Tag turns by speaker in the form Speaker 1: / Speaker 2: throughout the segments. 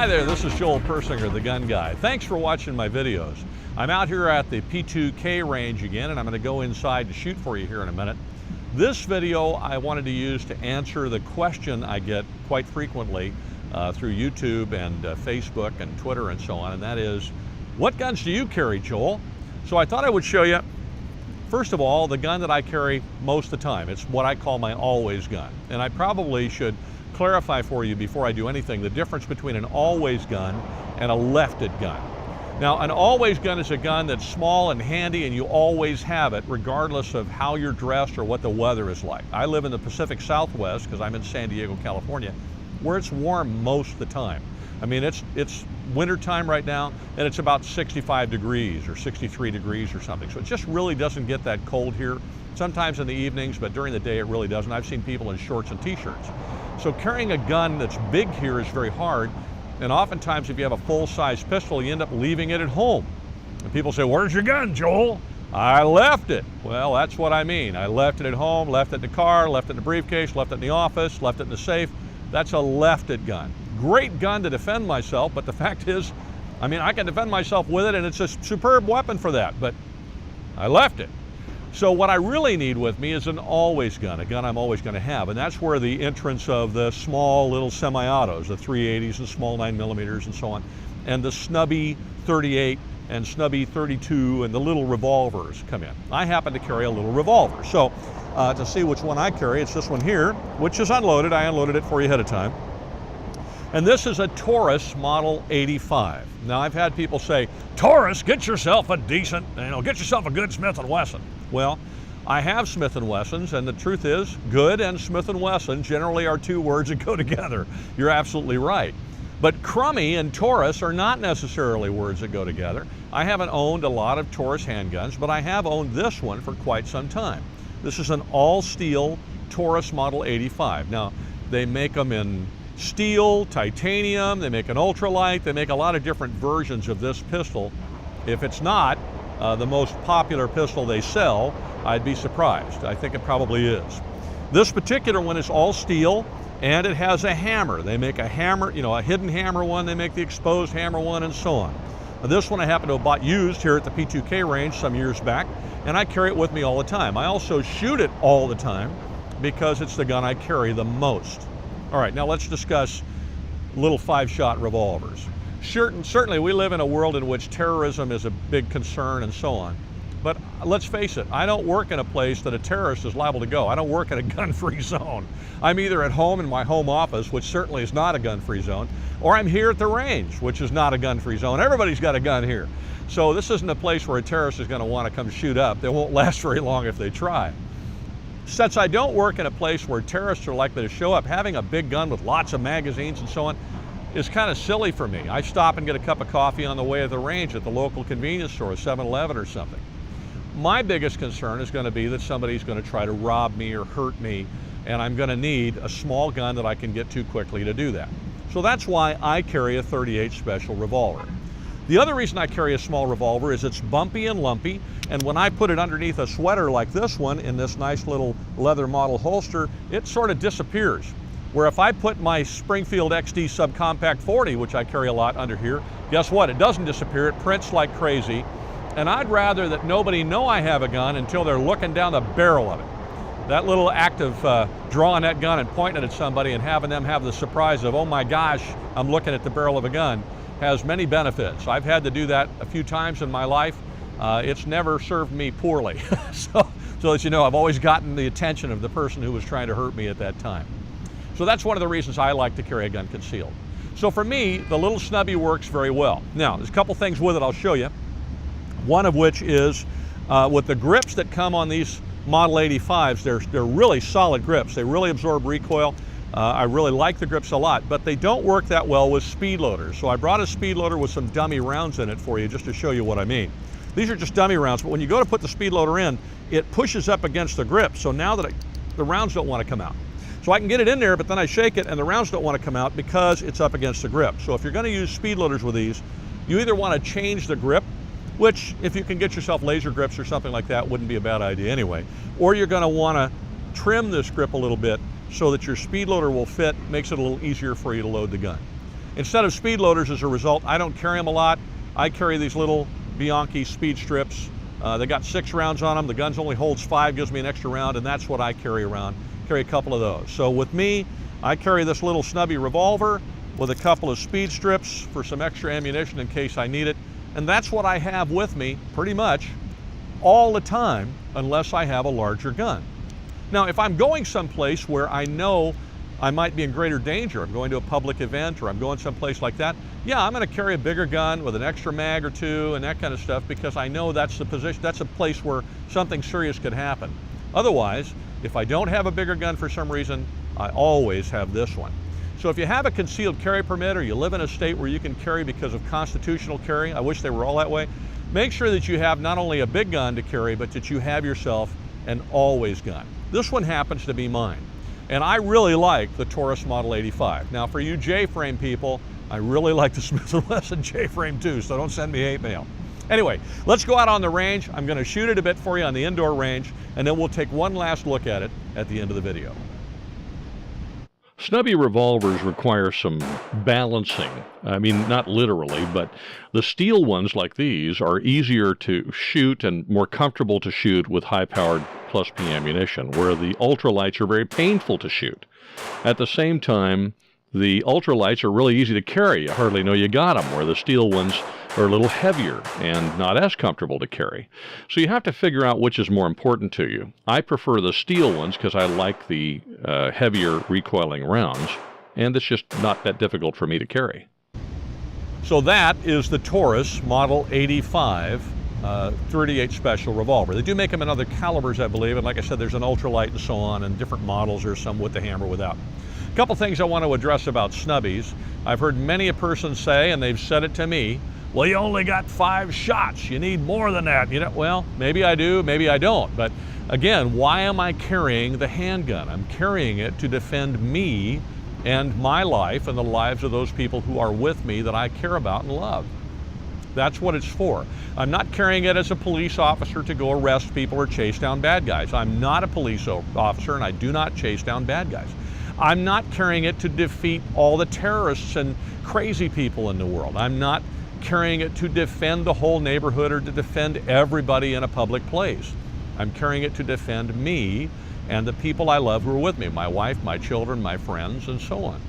Speaker 1: Hi there, this is Joel Persinger, the gun guy. Thanks for watching my videos. I'm out here at the P2K Range again, and I'm going to go inside to shoot for you here in a minute. This video I wanted to use to answer the question I get quite frequently through YouTube and Facebook and Twitter and so on, and that is, what guns do you carry, Joel? So I thought I would show you, first of all, the gun that I carry most of the time. It's what I call my always gun. And I probably should clarify for you before I do anything the difference between an always gun and a lefted gun. Now, an always gun is a gun that's small and handy and you always have it regardless of how you're dressed or what the weather is like. I live in the Pacific Southwest because I'm in San Diego, California, where it's warm most of the time. I mean, it's winter time right now and it's about 65 degrees or 63 degrees or something. So it just really doesn't get that cold here. Sometimes in the evenings, but during the day it really doesn't. I've seen people in shorts and t-shirts. So carrying a gun that's big here is very hard. And oftentimes if you have a full-size pistol, you end up leaving it at home. And people say, where's your gun, Joel? I left it. Well, that's what I mean. I left it at home, left it in the car, left it in the briefcase, left it in the office, left it in the safe. That's a lefted gun. Great gun to defend myself, but the fact is, I mean, I can defend myself with it and it's a superb weapon for that, but I left it. So what I really need with me is an always gun, a gun I'm always going to have, and that's where the entrance of the small little semi-autos, the 380s and small 9mm and so on, and the snubby 38 and snubby 32 and the little revolvers come in. I happen to carry a little revolver. So to see which one I carry, it's this one here, which is unloaded. I unloaded it for you ahead of time. And this is a Taurus Model 85. Now I've had people say, Taurus, get yourself a decent, get yourself a good Smith & Wesson. Well, I have Smith & Wessons, and the truth is, good and Smith & Wesson generally are two words that go together. You're absolutely right. But crummy and Taurus are not necessarily words that go together. I haven't owned a lot of Taurus handguns, but I have owned this one for quite some time. This is an all-steel Taurus Model 85. Now, they make them in steel, titanium, they make an ultralight, they make a lot of different versions of this pistol. If it's not the most popular pistol they sell, I'd be surprised. I think it probably is. This particular one is all steel and it has a hammer. They make a hammer, a hidden hammer one, they make the exposed hammer one and so on. This one I happen to have bought used here at the P2K Range some years back, and I carry it with me all the time. I also shoot it all the time because it's the gun I carry the most. All right, now let's discuss little 5-shot revolvers. Certainly we live in a world in which terrorism is a big concern and so on. But let's face it, I don't work in a place that a terrorist is liable to go. I don't work in a gun-free zone. I'm either at home in my home office, which certainly is not a gun-free zone, or I'm here at the range, which is not a gun-free zone. Everybody's got a gun here. So this isn't a place where a terrorist is going to want to come shoot up. They won't last very long if they try. Since I don't work in a place where terrorists are likely to show up, having a big gun with lots of magazines and so on is kind of silly for me. I stop and get a cup of coffee on the way to the range at the local convenience store, 7-Eleven or something. My biggest concern is going to be that somebody's going to try to rob me or hurt me, and I'm going to need a small gun that I can get to quickly to do that. So that's why I carry a 38 Special revolver. The other reason I carry a small revolver is it's bumpy and lumpy, and when I put it underneath a sweater like this one in this nice little leather model holster, it sort of disappears. Where if I put my Springfield XD Subcompact 40, which I carry a lot under here, guess what? It doesn't disappear, it prints like crazy. And I'd rather that nobody know I have a gun until they're looking down the barrel of it. That little act of drawing that gun and pointing it at somebody and having them have the surprise of, oh my gosh, I'm looking at the barrel of a gun, has many benefits. I've had to do that a few times in my life. It's never served me poorly. so that you know, I've always gotten the attention of the person who was trying to hurt me at that time. So that's one of the reasons I like to carry a gun concealed. So for me, the little snubby works very well. Now, there's a couple things with it I'll show you. One of which is with the grips that come on these Model 85s, they're really solid grips. They really absorb recoil. I really like the grips a lot, but they don't work that well with speed loaders. So I brought a speed loader with some dummy rounds in it for you just to show you what I mean. These are just dummy rounds, but when you go to put the speed loader in, it pushes up against the grip. So now that the rounds don't want to come out. So I can get it in there, but then I shake it and the rounds don't want to come out because it's up against the grip. So if you're going to use speed loaders with these, you either want to change the grip, which if you can get yourself laser grips or something like that wouldn't be a bad idea anyway, or you're going to want to trim this grip a little bit so that your speed loader will fit, makes it a little easier for you to load the gun. Instead of speed loaders, as a result, I don't carry them a lot. I carry these little Bianchi speed strips. They got 6 rounds on them. The gun only holds 5, gives me an extra round, and that's what I carry around. Carry a couple of those. So with me, I carry this little snubby revolver with a couple of speed strips for some extra ammunition in case I need it. And that's what I have with me pretty much all the time, unless I have a larger gun. Now, if I'm going someplace where I know I might be in greater danger, I'm going to a public event or I'm going someplace like that, yeah, I'm going to carry a bigger gun with an extra mag or 2 and that kind of stuff, because I know that's the position, that's a place where something serious could happen. Otherwise, if I don't have a bigger gun for some reason, I always have this one. So if you have a concealed carry permit, or you live in a state where you can carry because of constitutional carry, I wish they were all that way, make sure that you have not only a big gun to carry, but that you have yourself an always gun. This one happens to be mine. And I really like the Taurus Model 85. Now for you J-frame people, I really like the Smith & Wesson J-frame too, so don't send me hate mail. Anyway, let's go out on the range. I'm going to shoot it a bit for you on the indoor range, and then we'll take one last look at it at the end of the video. Snubby revolvers require some balancing. I mean, not literally, but the steel ones like these are easier to shoot and more comfortable to shoot with high-powered plus P ammunition, where the ultralights are very painful to shoot. At the same time, the ultralights are really easy to carry. You hardly know you got them, where the steel ones are a little heavier and not as comfortable to carry. So you have to figure out which is more important to you. I prefer the steel ones because I like the heavier recoiling rounds, and it's just not that difficult for me to carry. So that is the Taurus Model 85 .38 special revolver. They do make them in other calibers, I believe, and like I said, there's an ultralight and so on, and different models. There's some with the hammer, without. A couple things I want to address about snubbies. I've heard many a person say, and they've said it to me, well, you only got 5 shots. You need more than that. You know, well, maybe I do, maybe I don't. But again, why am I carrying the handgun? I'm carrying it to defend me and my life and the lives of those people who are with me that I care about and love. That's what it's for. I'm not carrying it as a police officer to go arrest people or chase down bad guys. I'm not a police officer, and I do not chase down bad guys. I'm not carrying it to defeat all the terrorists and crazy people in the world. I'm not carrying it to defend the whole neighborhood or to defend everybody in a public place. I'm carrying it to defend me and the people I love who are with me, my wife, my children, my friends, and so on.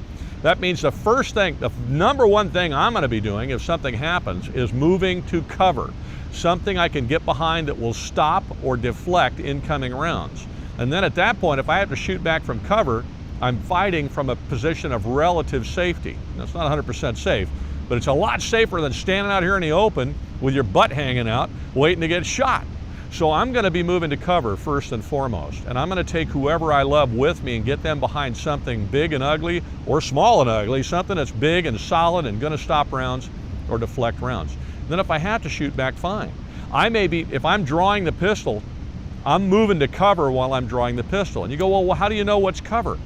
Speaker 1: That means the first thing, the number one thing I'm going to be doing if something happens is moving to cover. Something I can get behind that will stop or deflect incoming rounds. And then at that point, if I have to shoot back from cover, I'm fighting from a position of relative safety. That's not 100% safe, but it's a lot safer than standing out here in the open with your butt hanging out, waiting to get shot. So I'm going to be moving to cover first and foremost, and I'm going to take whoever I love with me and get them behind something big and ugly, or small and ugly, something that's big and solid and going to stop rounds or deflect rounds. Then if I have to shoot back, fine. I may be, if I'm drawing the pistol, I'm moving to cover while I'm drawing the pistol. And you go, well, how do you know what's cover?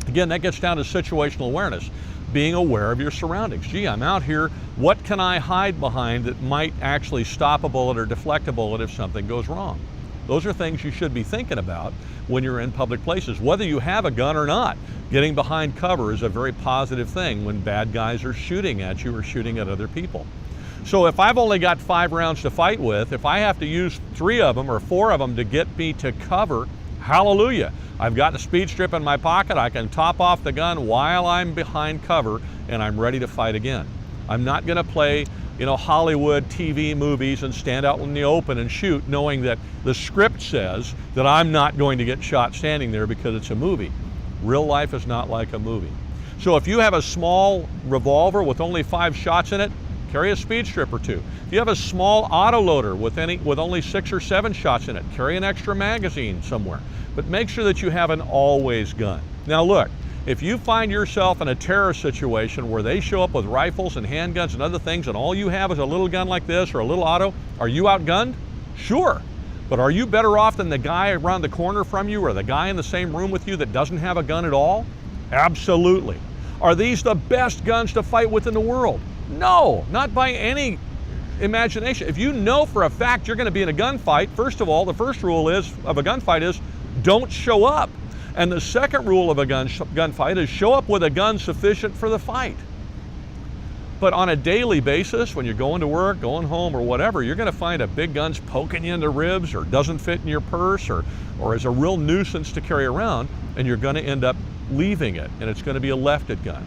Speaker 1: Again, that gets down to situational awareness, being aware of your surroundings. Gee, I'm out here, what can I hide behind that might actually stop a bullet or deflect a bullet if something goes wrong? Those are things you should be thinking about when you're in public places. Whether you have a gun or not, getting behind cover is a very positive thing when bad guys are shooting at you or shooting at other people. So if I've only got 5 rounds to fight with, if I have to use 3 of them or 4 of them to get me to cover, hallelujah. I've got the speed strip in my pocket. I can top off the gun while I'm behind cover and I'm ready to fight again. I'm not going to play, Hollywood TV movies and stand out in the open and shoot knowing that the script says that I'm not going to get shot standing there because it's a movie. Real life is not like a movie. So if you have a small revolver with only 5 shots in it, carry a speed strip or 2. If you have a small autoloader with only 6 or 7 shots in it, carry an extra magazine somewhere. But make sure that you have an always gun. Now look, if you find yourself in a terrorist situation where they show up with rifles and handguns and other things and all you have is a little gun like this or a little auto, are you outgunned? Sure. But are you better off than the guy around the corner from you or the guy in the same room with you that doesn't have a gun at all? Absolutely. Are these the best guns to fight with in the world? No, not by any imagination. If you know for a fact you're going to be in a gunfight, first of all, the first rule of a gunfight is don't show up. And the second rule of a gunfight is show up with a gun sufficient for the fight. But on a daily basis, when you're going to work, going home, or whatever, you're going to find a big gun's poking you in the ribs, or doesn't fit in your purse, or is a real nuisance to carry around, and you're going to end up leaving it, and it's going to be a lefted gun.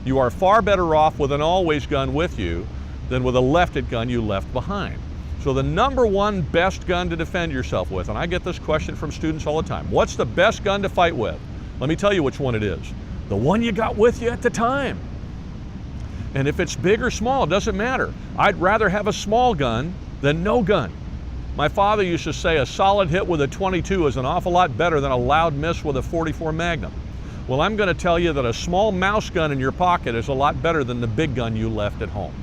Speaker 1: You are far better off with an always gun with you than with a lefted gun you left behind. So the number one best gun to defend yourself with, and I get this question from students all the time, what's the best gun to fight with? Let me tell you which one it is. The one you got with you at the time. And if it's big or small, it doesn't matter. I'd rather have a small gun than no gun. My father used to say a solid hit with a 22 is an awful lot better than a loud miss with a 44 Magnum. Well, I'm going to tell you that a small mouse gun in your pocket is a lot better than the big gun you left at home.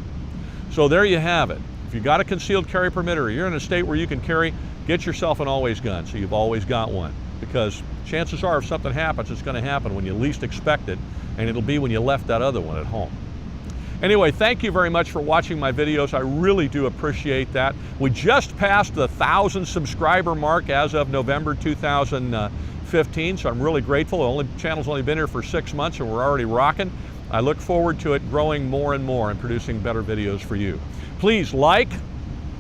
Speaker 1: So there you have it. If you got a concealed carry permit, or you're in a state where you can carry, get yourself an always gun so you've always got one. Because chances are if something happens, it's going to happen when you least expect it, and it'll be when you left that other one at home. Anyway, thank you very much for watching my videos. I really do appreciate that. We just passed the 1,000 subscriber mark as of November 2015, so I'm really grateful. The channel's only been here for 6 months and we're already rocking. I look forward to it growing more and more and producing better videos for you. Please like,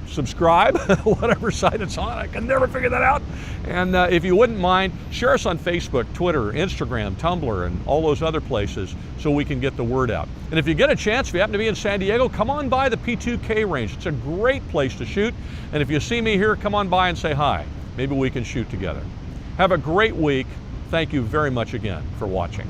Speaker 1: subscribe, whatever site it's on. I can never figure that out. And if you wouldn't mind, share us on Facebook, Twitter, Instagram, Tumblr, and all those other places so we can get the word out. And if you get a chance, if you happen to be in San Diego, come on by the P2K Range. It's a great place to shoot. And if you see me here, come on by and say hi. Maybe we can shoot together. Have a great week. Thank you very much again for watching.